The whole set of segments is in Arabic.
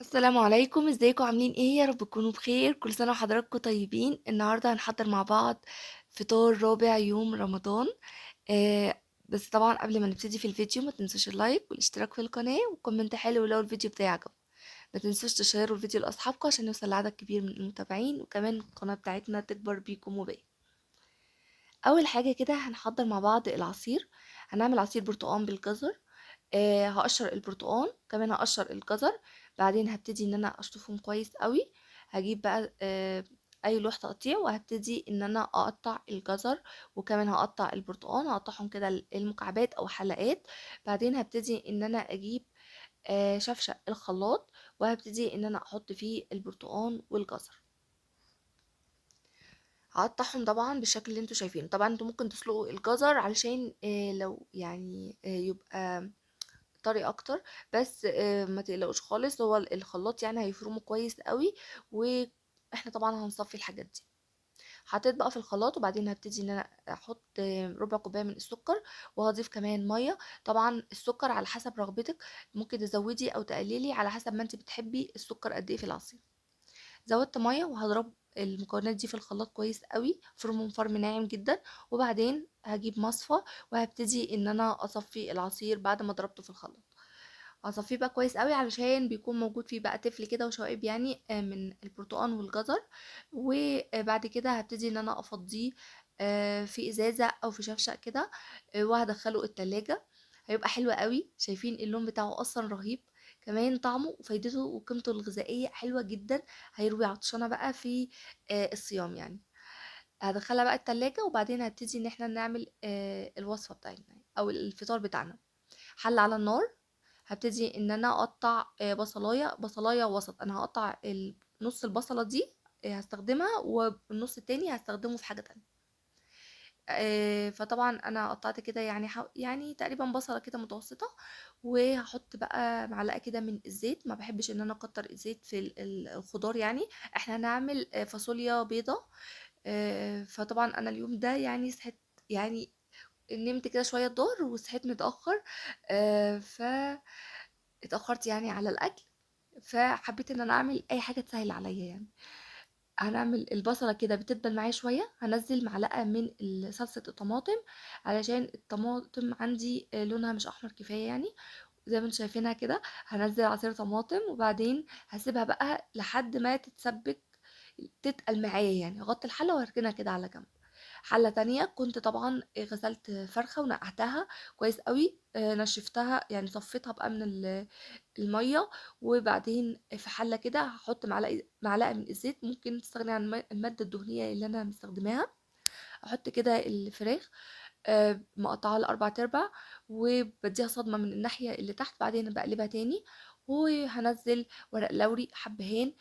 السلام عليكم، ازيكم عاملين ايه؟ يا رب تكونوا بخير. كل سنة وحضراتكم طيبين. النهاردة هنحضر مع بعض فطار رابع يوم رمضان. بس طبعا قبل ما نبتدي في الفيديو ما تنسوش اللايك والاشتراك في القناة وكومنت حلو لو الفيديو بتاعي عجبكم. ما تنسوش تشيروا الفيديو لاصحابكم عشان يوصل لعدد كبير من المتابعين، وكمان القناة بتاعتنا تكبر بيكم وبيا. اول حاجة كده هنحضر مع بعض العصير. هنعمل عصير برتقال بالجزر. هقشر البرتقال، كمان هقشر الجزر. بعدين هبتدي ان انا اشطفهم كويس قوي. هجيب بقى اي لوح تقطيع، وهبتدي ان انا اقطع الجزر، وكمان هقطع البرتقال، هقطعهم كده المكعبات او حلقات. بعدين هبتدي ان انا اجيب شفشق الخلاط، وهبتدي ان انا احط فيه البرتقال والجزر. هقطعهم طبعا بالشكل اللي انتوا شايفينه. طبعا انتوا ممكن تسلقوا الجزر علشان لو يعني يبقى طري اكتر. بس ما تقلقوش خالص، هو الخلاط يعني هيفرمه كويس قوي. واحنا طبعا هنصفي الحاجات دي. حطيت بقى في الخلاط، وبعدين هبتدي ان انا احط ربع كوبايه من السكر، وهضيف كمان ميه. طبعا السكر على حسب رغبتك، ممكن تزودي او تقللي على حسب ما انت بتحبي السكر قد ايه في العصير. زودت ميه وهضرب المكونات دي في الخلاط كويس قوي، فرم فرم ناعم جدا. وبعدين هجيب مصفى، وهبتدي ان انا اصفي العصير بعد ما ضربته في الخلاط. اصفيه بقى كويس قوي علشان بيكون موجود فيه بقى تفل كده وشوائب يعني من البرتقال والجزر. وبعد كده هبتدي ان انا افضيه في ازازه او في شفشق كده. وهدخله التلاجة. هيبقى حلو قوي. شايفين اللون بتاعه اصلا رهيب. كمان طعمه وفايدته وقيمته الغذائيه حلوه جدا. هيروي عطشانه بقى في الصيام يعني. هدخلها بقى التلاجة، وبعدين هبتدي ان احنا نعمل الوصفه بتاعتنا او الفطار بتاعنا. حل على النار. هبتدي ان انا اقطع بصلايه وسط. انا هقطع نص البصله دي هستخدمها، والنص التاني هستخدمه في حاجه تانية. فطبعا انا قطعت كده يعني يعني تقريبا بصله كده متوسطه. وهحط بقى معلقه كده من الزيت. ما بحبش ان انا اكتر الزيت في الخضار يعني. احنا هنعمل فاصوليا بيضه. فطبعا انا اليوم ده يعني صحيت، يعني نمت كده شويه الظهر وصحيت متاخر. ف اتأخرت يعني على الأكل. فحبيت ان انا اعمل اي حاجة تسهل عليا يعني. هنعمل البصلة كده بتدبل معايا شوية. هنزل معلقة من صلصة الطماطم، علشان الطماطم عندي لونها مش احمر كفاية يعني. زي ما انتم شايفينها كده. هنزل عصير طماطم، وبعدين هسيبها بقى لحد ما تتسبك، تتقل معايا يعني. اغطي الحلة واركنها كده على جنب. حلة تانية كنت طبعا غسلت فرخة ونقعتها كويس قوي. نشفتها يعني، صفيتها بقى من المية. وبعدين في حلة كده هحط معلقة من الزيت. ممكن تستغني عن المادة الدهنية اللي أنا مستخدماها. أحط كده الفراخ مقطعها لأربع تربع، وبديها صدمة من الناحية اللي تحت. بعدين بقلبها تاني، وهنزل ورق لوري حبهان.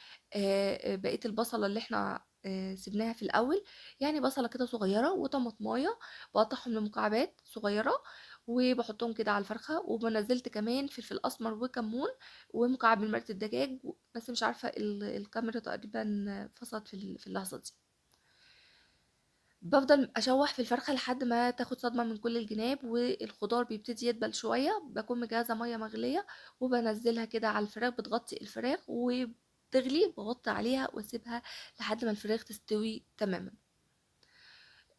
بقية البصلة اللي احنا سيبناها في الأول، يعني بصلة كده صغيرة وطماطماية. بقطعهم لمكعبات صغيرة، وبحطهم كده على الفرخة. وبنزلت كمان فلفل أسمر وكمون ومكعب من مرقة الدجاج. بس مش عارفة الكاميرا تقريبا فصلت في اللحظة دي. بافضل أشوّح في الفرخة لحد ما تاخد صدمة من كل الجناب، والخضار بيبتدي يدبل شوية. باكون مجهزة مَيّة مغلية، وبانزّلها كده على الفراخ. بتغطي الفراخ وبتغلي، باغطّي عليها واسيبها لحد ما الفراخ تستوي تمامًا.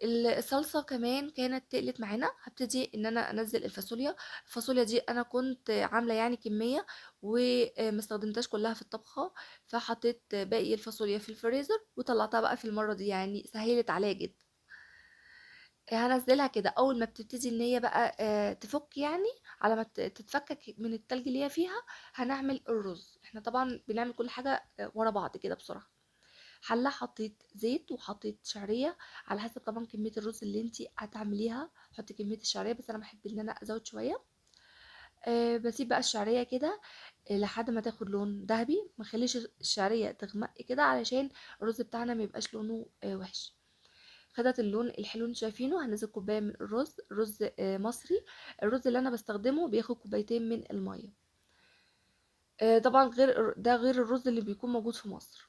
الصلصة كمان كانت تقلت معانا. هابتدي إن أنا أنزّل الفاصوليا. الفاصوليا دي أنا كنت عاملة يعني كمية، وما استخدمتهاش كلّها في الطبخة. فحطيت باقي الفاصوليا في الفريزر، وطلّعتها بقى في المَرّة دي، يعني سهّلت عليّا جدًا. هانزّلها كده. أول ما بتبتدي إن هي بقى تفُك يعني، على ما تتفكّك من التلج اللي هي فيها، هنعمل الرُز. إحنا طبعًا بنعمل كل حاجة ورا بعض كده بسرعة. حلّة حطّيت زيت وحطّيت شعرية، على حسب طبعًا كمية الرُز اللي أنتِ هتعمليها. حُطّي كمية الشعرية، بس أنا باحب إن أنا أزوّد شوية. باسيب بقى الشعرية كده لحد ما تاخد لون دهبي. ما اخلّيش الشعرية تغمق كده، علشان الرُز بتاعنا ما يبقاش لونه وِحِش. خدت اللون الحلو اللي انتوا شايفينه. هنزل كوبايه من رز مصري. الرز اللي انا بستخدمه بياخد كوبايتين من الميه. طبعا غير الرز اللي بيكون موجود في مصر.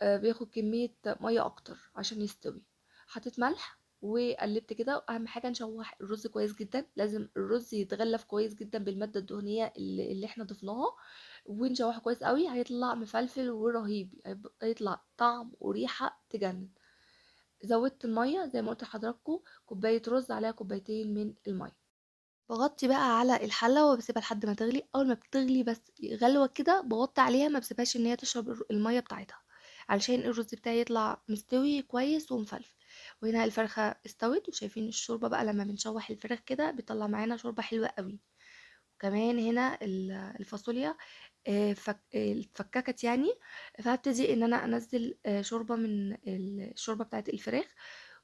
بياخد كميه ميه اكتر عشان يستوي. حطيت ملح وقلبت كده. اهم حاجه نشوح الرز كويس جدا، لازم الرز يتغلف كويس جدا بالماده الدهنيه اللي احنا ضفناها، ونشوحه كويس قوي. هيطلع مفلفل ورهيب، هيطلع طعم وريحه تجنن. زودت الميه زي ما قلت لحضراتكم، كوبايه رز عليها كوبايتين من الميه. بغطي بقى على الحله وبسيبها لحد ما تغلي. اول ما بتغلي بس غلوه كده بغطي عليها، ما بسيبهاش ان هي تشرب الميه بتاعتها، علشان الرز بتاعي يطلع مستوي كويس ومفلفل. وهنا الفرخه استوت، وشايفين الشوربه بقى لما بنشوح الفراخ كده بيطلع معانا شوربه حلوه قوي. وكمان هنا الفاصوليا اتفككت يعني. فهبتدي ان انا انزل شوربه من الشوربه بتاعت الفراخ،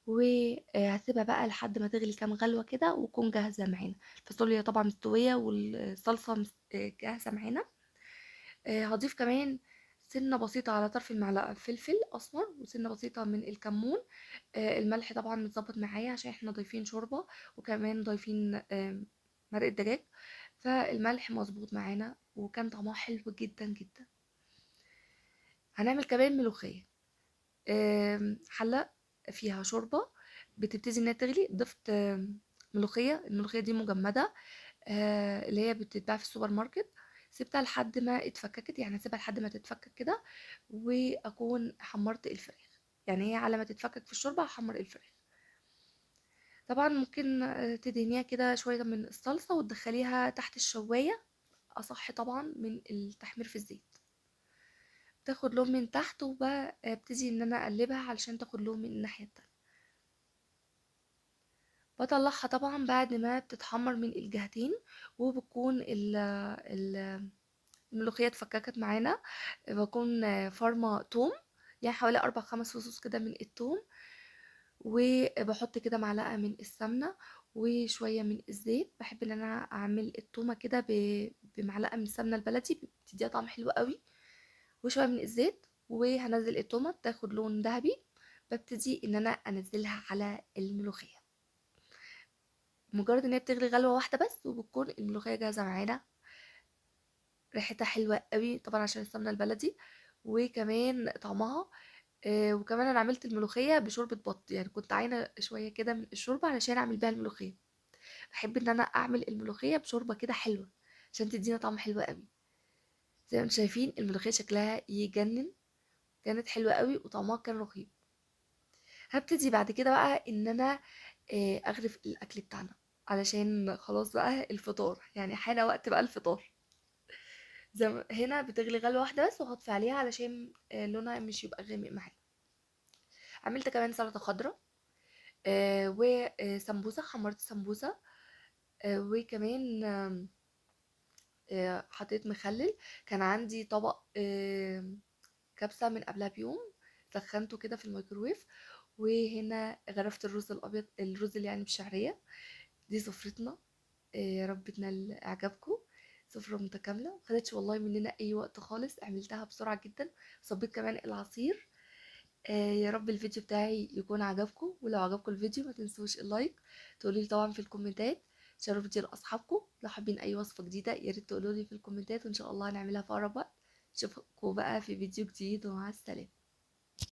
وهسيبها بقى لحد ما تغلي كام غلوه كده وتكون جاهزه معانا. الفاصوليا طبعا مستويه والصلصه جاهزه معانا. هضيف كمان سنه بسيطه على طرف المعلقه فلفل اسمر، وسنه بسيطه من الكمون. الملح طبعا متظبط معايا عشان احنا ضايفين شوربه، وكمان ضايفين مرقه دجاج، فالملح مظبوط معانا وكان طعمها حلو جدا جدا. هنعمل كمان ملوخيه. حلة فيها شوربة بتبتدي انها تغلي، ضفت ملوخية. الملوخية دي مجمدة، اللي هي بتتباع في السوبر ماركت. سيبتها لحد ما اتفككت، يعني اسيبها لحد ما تتفكك كده، واكون حمرت الفراخ. يعني هي على ما تتفكك في الشوربة هحمر الفراخ. طبعا ممكن تدهنيها كده شوية من الصلصة وتدخليها تحت الشواية، اصح طبعا من التحمير في الزيت. تاخد لون من تحت، وببتدي ان انا اقلبها علشان تاخد لون من الناحية التانية. بطلعها طبعا بعد ما بتتحمر من الجهتين، وبتكون الملوخية اتفككت معانا. بكون فرمة توم، يعني حوالي 4 5 فصوص كده من التوم، وبحط كده معلقة من السمنة وشوية من الزيت. بحب ان انا اعمل التومة كده بمعلقة من السمنة البلدي، بتديها طعم حلو قوي، وشوية من الزيت. وهنزل التومة تاخد لون ذهبي، ببتدي ان انا انزلها على الملوخية. مجرد ان هي بتغلي غلوه واحده بس، وبتكون الملوخيه جاهزه معانا. ريحتها حلوه قوي طبعا عشان السمنه البلدي، وكمان طعمها. وكمان انا عملت الملوخيه بشوربه بط، يعني كنت عاينه شويه كده من الشوربه علشان اعمل بيها الملوخيه. بحب ان انا اعمل الملوخيه بشوربه كده حلوه عشان تدينا طعم حلو قوي. زي ما انتم شايفين الملوخيه شكلها يجنن، كانت حلوه قوي وطعمها كان رهيب. هبتدي بعد كده بقى ان انا اغرف الاكل بتاعنا، علشان خلاص بقى الفطار، يعني حان وقت بقى الفطار. هنا بتغلي غلوة واحدة بس، وهطفي عليها علشان لونها مش يبقى غامق معانا. عملت كمان سلطة خضراء، وسمبوسة، حمرت سمبوسة. وكمان حطيت مخلل. كان عندي طبق كبسة من قبلها بيوم، سخنته كده في الميكروويف. وهنا غرفت الرز الأبيض، الرز اللي يعني بالشعرية. دي سفرتنا. يا رب تنال إعجابكم. سفرة متكاملة، مخدتش والله مننا أي وقت خالص، عملتها بسرعة جدا. صبيت كمان العصير. يا رب الفيديو بتاعي يكون عجبكم، ولو عجبكم الفيديو ما تنسوش اللايك. تقولوا لي طبعا في الكومنتات، شاركوا الفيديو لاصحابكم. لو حابين اي وصفه جديده يا ريت تقولوا لي في الكومنتات، وان شاء الله هنعملها في اقرب وقت. اشوفكم بقى في فيديو جديد، ومع السلامه.